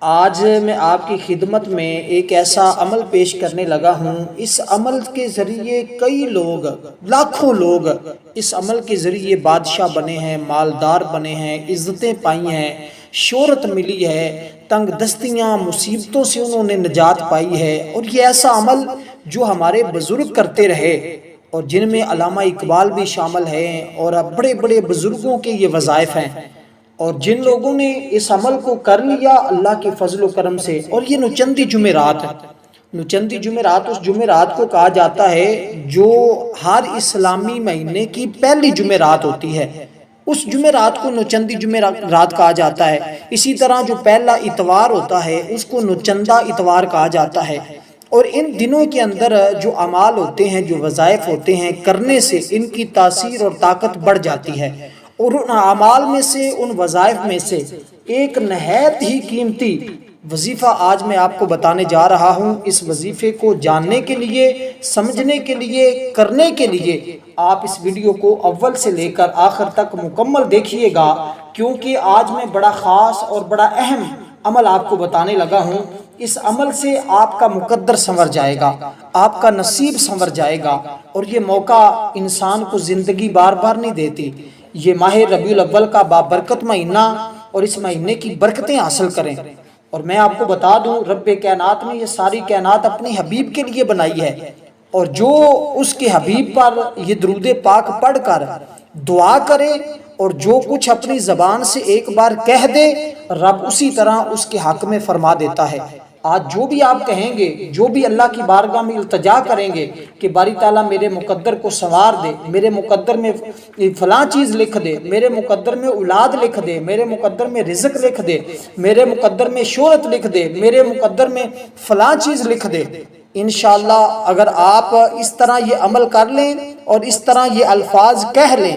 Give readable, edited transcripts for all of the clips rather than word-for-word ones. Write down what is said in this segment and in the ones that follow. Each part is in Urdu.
آج میں آپ کی خدمت میں ایک ایسا عمل پیش کرنے لگا ہوں۔ اس عمل کے ذریعے کئی لوگ، لاکھوں لوگ اس عمل کے ذریعے بادشاہ بنے ہیں، مالدار بنے ہیں، عزتیں پائی ہیں، شہرت ملی ہے، تنگ دستیاں مصیبتوں سے انہوں نے نجات پائی ہے۔ اور یہ ایسا عمل جو ہمارے بزرگ کرتے رہے اور جن میں علامہ اقبال بھی شامل ہیں اور بڑے بڑے بزرگوں کے یہ وظائف ہیں، اور جن لوگوں نے اس عمل کو کر لیا اللہ کے فضل و کرم سے۔ اور یہ نوچندی جمعرات ہے۔ نوچندی جمعرات اس جمعرات کو کہا جاتا ہے جو ہر اسلامی مہینے کی پہلی جمعرات ہوتی ہے، اس جمعرات کو نوچندی جمعرات کہا جاتا ہے۔ اسی طرح جو پہلا اتوار ہوتا ہے اس کو نوچندہ اتوار کہا جاتا ہے۔ اور ان دنوں کے اندر جو اعمال ہوتے ہیں، جو وظائف ہوتے ہیں، کرنے سے ان کی تاثیر اور طاقت بڑھ جاتی ہے۔ اور ان اعمال میں سے، ان وظائف میں سے ایک نہایت ہی قیمتی وظیفہ آج میں آپ کو بتانے جا رہا ہوں۔ اس وظیفے کو جاننے کے لیے، سمجھنے کے لیے، کرنے کے لیے آپ اس ویڈیو کو اول سے لے کر آخر تک مکمل دیکھیے گا، کیونکہ آج میں بڑا خاص اور بڑا اہم عمل آپ کو بتانے لگا ہوں۔ اس عمل سے آپ کا مقدر سنور جائے گا، آپ کا نصیب سنور جائے گا۔ اور یہ موقع انسان کو زندگی بار بار نہیں دیتی۔ یہ ماہ ربیع الاول کا بابرکت مہینہ، اور اس مہینے کی برکتیں حاصل کریں۔ اور میں آپ کو بتا دوں، رب کائنات نے یہ ساری کائنات اپنے حبیب کے لیے بنائی ہے، اور جو اس کے حبیب پر یہ درود پاک پڑھ کر دعا کرے اور جو کچھ اپنی زبان سے ایک بار کہہ دے، رب اسی طرح اس کے حق میں فرما دیتا ہے۔ آج جو بھی آپ کہیں گے، جو بھی اللہ کی بارگاہ میں التجا کریں گے کہ باری تعالیٰ میرے مقدر کو سنوار دے، میرے مقدر میں فلاں چیز لکھ دے، میرے مقدر میں اولاد لکھ دے، میرے مقدر میں رزق لکھ دے، میرے مقدر میں شہرت لکھ دے، میرے مقدر میں فلاں چیز لکھ دے، انشاءاللہ اگر آپ اس طرح یہ عمل کر لیں اور اس طرح یہ الفاظ کہہ لیں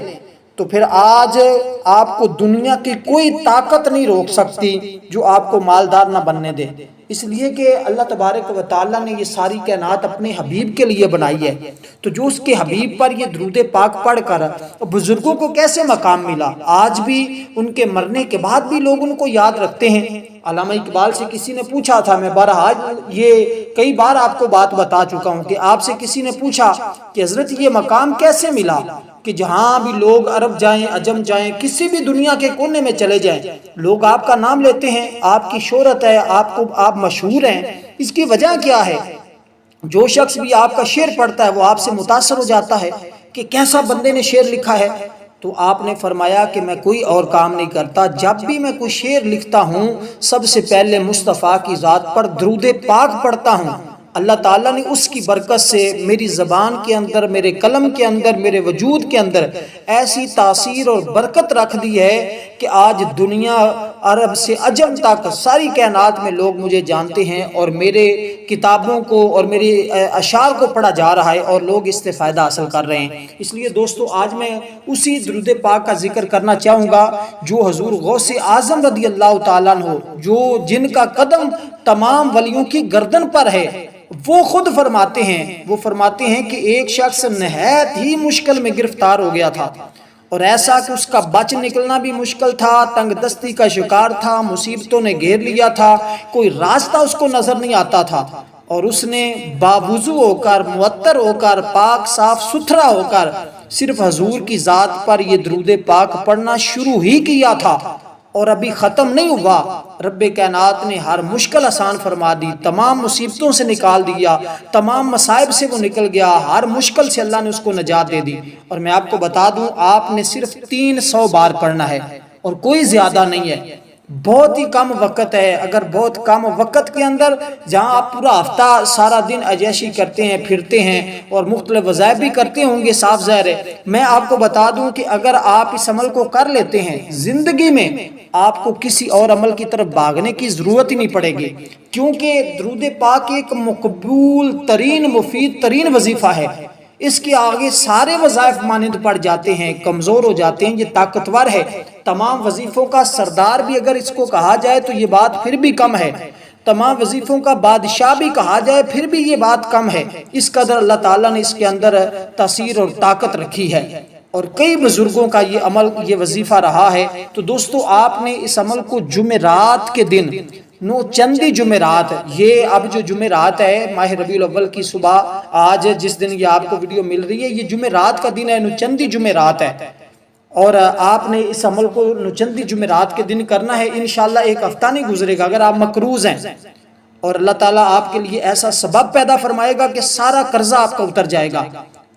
تو پھر آج آپ کو دنیا کی کوئی طاقت نہیں روک سکتی جو آپ کو مالدار نہ بننے دے۔ اس لیے کہ اللہ تبارک و تعالیٰ نے یہ ساری کائنات اپنے حبیب کے لیے بنائی ہے، تو جو اس کے حبیب پر یہ درود پاک پڑھ کر بزرگوں کو کیسے مقام ملا، آج بھی ان کے مرنے کے بعد بھی لوگ ان کو یاد رکھتے ہیں۔ علامہ اقبال سے کسی نے پوچھا تھا، میں بہرحال یہ کئی بار آپ کو بات بتا چکا ہوں کہ آپ سے کسی نے پوچھا کہ حضرت یہ مقام کیسے ملا کہ جہاں بھی لوگ عرب جائیں، عجم جائیں، کسی بھی دنیا کے کونے میں چلے جائیں، لوگ آپ کا نام لیتے ہیں، آپ کی شہرت ہے، آپ مشہور ہیں۔ اس کی وجہ کیا ہے؟ جو شخص بھی آپ کا شعر پڑھتا ہے وہ آپ سے متاثر ہو جاتا ہے کہ کیسا بندے نے شعر لکھا ہے۔ تو آپ نے فرمایا کہ میں کوئی اور کام نہیں کرتا، جب بھی میں کوئی شعر لکھتا ہوں سب سے پہلے مصطفیٰ کی ذات پر درود پاک پڑھتا ہوں۔ اللہ تعالیٰ نے اس کی برکت سے میری زبان کے اندر، میرے قلم کے اندر، میرے وجود کے اندر ایسی تاثیر اور برکت رکھ دی ہے کہ آج دنیا عرب سے عجم تک ساری کائنات میں لوگ مجھے جانتے ہیں، اور میرے کتابوں کو اور میری اشعار کو پڑھا جا رہا ہے اور لوگ اس سے فائدہ حاصل کر رہے ہیں۔ اس لیے دوستو آج میں اسی درود پاک کا ذکر کرنا چاہوں گا جو حضور غوث اعظم رضی اللہ تعالیٰ عنہ، جو جن کا قدم تمام ولیوں کی گردن پر ہے، وہ خود فرماتے ہیں کہ ایک شخص نہایت ہی مشکل میں گرفتار ہو گیا تھا، اور ایسا کہ اس کا بچ نکلنا بھی مشکل تھا، تنگ دستی کا شکار تھا، مصیبتوں نے گھیر لیا تھا، کوئی راستہ اس کو نظر نہیں آتا تھا، اور اس نے باوضو ہو کر، معطر ہو کر، پاک صاف ستھرا ہو کر صرف حضور کی ذات پر یہ درود پاک پڑھنا شروع ہی کیا تھا، اور ابھی ختم نہیں ہوا۔ رب کائنات نے ہر مشکل آسان فرما دی، تمام مصیبتوں سے نکال دیا، تمام مصائب سے وہ نکل گیا، ہر مشکل سے اللہ نے اس کو نجات دے دی۔ اور میں آپ کو بتا دوں آپ نے صرف 300 بار پڑھنا ہے اور کوئی زیادہ نہیں ہے، بہت ہی کم وقت ہے۔ اگر بہت کم وقت کے اندر جہاں آپ پورا ہفتہ سارا دن عیاشی کرتے ہیں، پھرتے ہیں اور مختلف وظائف بھی کرتے ہوں گے، صاف ظاہر ہے، میں آپ کو بتا دوں کہ اگر آپ اس عمل کو کر لیتے ہیں زندگی میں آپ کو کسی اور عمل کی طرف بھاگنے کی ضرورت ہی نہیں پڑے گی، کیونکہ درود پاک ایک مقبول ترین، مفید ترین وظیفہ ہے۔ اس کے آگے سارے وظائف مانند پڑ جاتے ہیں، کمزور ہو جاتے ہیں۔ یہ طاقتور ہے، تمام وظیفوں کا سردار بھی اگر اس کو کہا جائے تو یہ بات پھر بھی کم ہے، تمام وظیفوں کا بادشاہ بھی کہا جائے پھر بھی یہ بات کم ہے۔ اس قدر اللہ تعالیٰ نے اس کے اندر تاثیر اور طاقت رکھی ہے، اور کئی بزرگوں کا یہ عمل، یہ وظیفہ رہا ہے۔ تو دوستو آپ نے اس عمل کو جمعرات کے دن نو چندی جمعرات، یہ اب جو جمعرات ہے ماہ ربیع الاول کی صبح، آج جس دن یہ آپ کو ویڈیو مل رہی ہے، یہ جمعرات کا دن ہے، نو چندی جمعرات ہے، اور آپ نے اس عمل کو نوچندی جمعرات کے دن کرنا ہے۔ انشاءاللہ ایک ہفتہ نہیں گزرے گا اگر آپ مقروض ہیں، اور اللہ تعالیٰ آپ کے لیے ایسا سبب پیدا فرمائے گا کہ سارا قرضہ آپ کا اتر جائے گا۔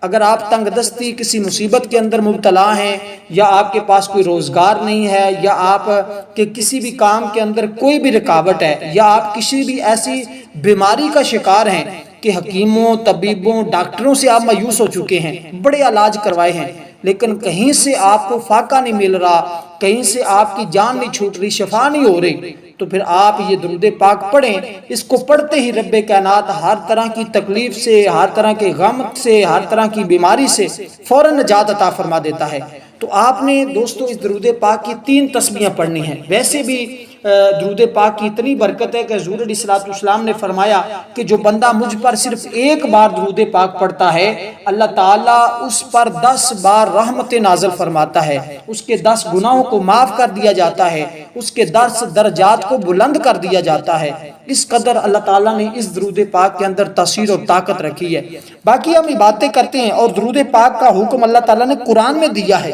اگر آپ تنگ دستی کسی مصیبت کے اندر مبتلا ہیں، یا آپ کے پاس کوئی روزگار نہیں ہے، یا آپ کے کسی بھی کام کے اندر کوئی بھی رکاوٹ ہے، یا آپ کسی بھی ایسی بیماری کا شکار ہیں کہ حکیموں، طبیبوں، ڈاکٹروں سے آپ مایوس ہو چکے ہیں، بڑے علاج کروائے ہیں، لیکن کہیں سے آپ کو فاقہ نہیں مل رہا، کہیں سے آپ کی جان نہیں چھوٹ رہی، شفا نہیں ہو رہی، تو پھر آپ یہ درود پاک پڑھیں۔ اس کو پڑھتے ہی رب کائنات ہر طرح کی تکلیف سے، ہر طرح کے غم سے، ہر طرح کی بیماری سے فوراً نجات عطا فرما دیتا ہے۔ تو آپ نے دوستو اس درود پاک کی 3 تسبیحیں پڑھنی ہیں۔ ویسے بھی درود پاک کی اتنی برکت ہے کہ حضور علیہ السلام نے فرمایا کہ جو بندہ مجھ پر صرف ایک بار درود پاک پڑھتا ہے، اللہ تعالیٰ اس پر 10 بار رحمت نازل فرماتا ہے، اس کے 10 گناہوں کو معاف کر دیا جاتا ہے، اس کے 10 درجات کو بلند کر دیا جاتا ہے۔ اس قدر اللہ تعالیٰ نے اس درود پاک کے اندر تاثیر اور طاقت رکھی ہے۔ باقی ہم باتیں کرتے ہیں، اور درود پاک کا حکم اللہ تعالیٰ نے قرآن میں دیا ہے،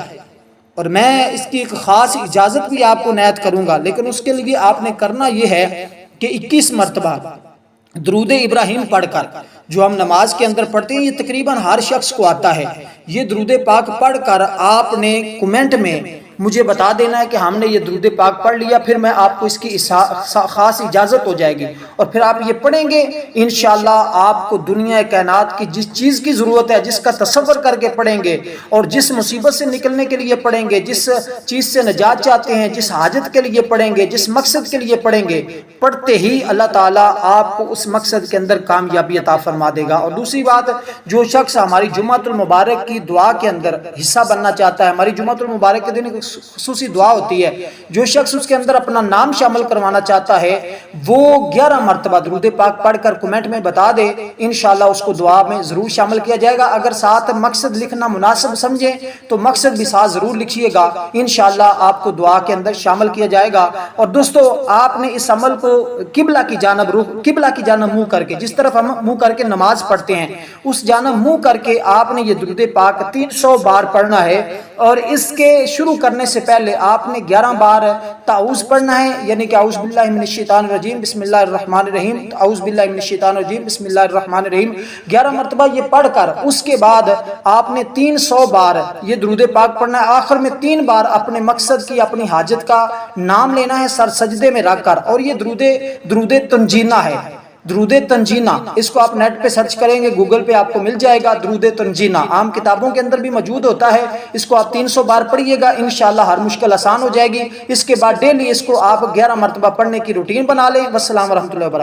اور میں اس کی ایک خاص اجازت بھی آپ کو عنایت کروں گا، لیکن اس کے لیے آپ نے کرنا یہ ہے کہ 21 مرتبہ درود ابراہیم پڑھ کر، جو ہم نماز کے اندر پڑھتے ہیں، یہ تقریباً ہر شخص کو آتا ہے، یہ درود پاک پڑھ کر آپ نے کمنٹ میں مجھے بتا دینا ہے کہ ہم نے یہ درود پاک پڑھ لیا، پھر میں آپ کو اس کی خاص اجازت ہو جائے گی، اور پھر آپ یہ پڑھیں گے انشاءاللہ آپ کو دنیا کائنات کی جس چیز کی ضرورت ہے، جس کا تصور کر کے پڑھیں گے، اور جس مصیبت سے نکلنے کے لیے پڑھیں گے، جس چیز سے نجات چاہتے ہیں، جس حاجت کے لیے پڑھیں گے، جس مقصد کے لیے پڑھیں گے، پڑھتے ہی اللہ تعالیٰ آپ کو اس مقصد کے اندر کامیابی عطا فرما دے گا۔ اور دوسری بات، جو شخص ہماری جمعۃ المبارک کی دعا کے اندر حصہ بننا چاہتا ہے، ہماری جمعۃ المبارک کے دن خصوصی دعا ہوتی ہے، جو شخص اس کے اندر اپنا نام شامل کروانا چاہتا ہے، وہ 11 مرتبہ درود پاک پڑھ کر کمنٹ میں بتا دے، انشاءاللہ اس کو دعا میں ضرور شامل کیا جائے گا۔ اگر ساتھ مقصد لکھنا مناسب سمجھیں تو مقصد بھی ساتھ ضرور لکھیے گا، انشاءاللہ آپ کو دعا کے اندر شامل کیا جائے گا۔ اور دوستو، آپ نے اس عمل کو قبلہ کی جانب منہ کر کے، جس طرف ہم منہ کر کے نماز پڑھتے ہیں اس جانب منہ کر کے آپ نے یہ درود پاک 300 بار پڑھنا ہے، اور اس کے شروع کرنے سے پہلے آپ نے 11 بار تعوذ پڑھنا ہے، یعنی کہ اعوذ باللہ من الشیطان الرجیم بسم اللہ الرحمن الرحیم، اعوذ باللہ من الشیطان الرجیم بسم اللہ الرحمن الرحیم 11 مرتبہ یہ پڑھ کر، اس کے بعد آپ نے 300 بار یہ درود پاک پڑھنا ہے، آخر میں 3 بار اپنے مقصد کی، اپنی حاجت کا نام لینا ہے سر سجدے میں رکھ کر، اور یہ درود تنجینہ ہے، درود تنجینہ، اس کو آپ نیٹ پہ سرچ کریں گے، گوگل پہ آپ کو مل جائے گا، درود تنجینہ عام کتابوں کے اندر بھی موجود ہوتا ہے، اس کو آپ 300 بار پڑھیے گا، انشاءاللہ ہر مشکل آسان ہو جائے گی۔ اس کے بعد ڈیلی اس کو آپ 11 مرتبہ پڑھنے کی روٹین بنا لیں۔ والسلام ورحمۃ اللہ وبرکاتہ۔